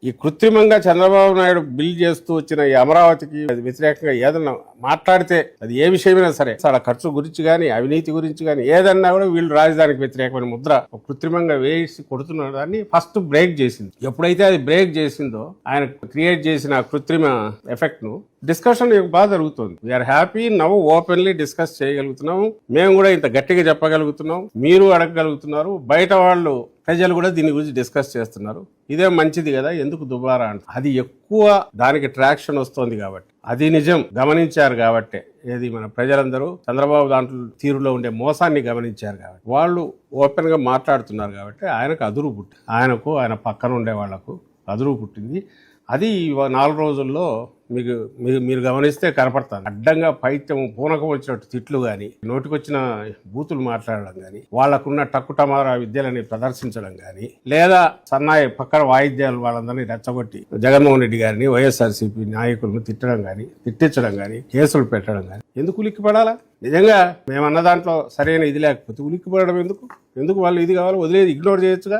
ఈ కృత్రిమంగా చంద్రబాబు నాయుడు బిల్ చేస్తూ వచ్చిన ఈ అమరావతికి వ్యతిరేకంగా ఏదన్నా మాట్లాడితే అది ఏ విషయమైనా సరే చాలా ఖర్చు గురించి కానీ అవినీతి గురించి కానీ ఏదన్నా కూడా వీళ్ళు రాజధానికి వ్యతిరేకమైన ముద్ర కృత్రిమంగా వేసి కొడుతున్న దాన్ని ఫస్ట్ బ్రేక్ చేసింది. ఎప్పుడైతే అది బ్రేక్ చేసిందో ఆయన క్రియేట్ చేసిన కృత్రిమ ఎఫెక్ట్ ను డిస్కషన్ బాగా జరుగుతుంది. We're happy now openly discuss చేయగలుగుతున్నాము. మేము కూడా ఇంత గట్టిగా చెప్పగలుగుతున్నాం, మీరు అడగగలుగుతున్నారు, బయట వాళ్ళు ప్రజలు కూడా దీని గురించి డిస్కస్ చేస్తున్నారు. ఇదే మంచిది కదా, ఎందుకు దుబారా అంట. అది ఎక్కువ దానికి ట్రాక్షన్ వస్తుంది కాబట్టి, అది నిజం గమనించారు కాబట్టి, ఏది మన ప్రజలందరూ చంద్రబాబు దాంట్లో తీరులో ఉండే మోసాన్ని గమనించారు కాబట్టి వాళ్ళు ఓపెన్ గా మాట్లాడుతున్నారు కాబట్టి ఆయనకు అదురు పుట్టింది. ఆయనకు ఆయన పక్కన ఉండే వాళ్లకు అదురు పుట్టింది. అది 4 రోజుల్లో మీరు గమనిస్తే కనపడతాను. అడ్డంగా పైత్యం పూనకం వచ్చినట్టు తిట్లు కానీ, నోటికొచ్చిన బూతులు మాట్లాడడం కానీ, వాళ్లకున్న టక్కుటమారా విద్యలని ప్రదర్శించడం కానీ, లేదా సన్నాయి పక్కన వాయిద్యాలు వాళ్ళందరినీ రెచ్చగొట్టి జగన్మోహన్ రెడ్డి గారిని, వైఎస్ఆర్సీపీ నాయకులను తిట్టించడం కానీ, కేసులు పెట్టడం కానీ, ఎందుకు ఉలిక్కిపడాలా? నిజంగా మేమన్న దాంట్లో సరైన ఇది లేకపోతే ఉలిక్కిపడడం ఎందుకు? వాళ్ళు ఇది కావాలి వదిలేది ఇగ్నోర్ చేయొచ్చుగా.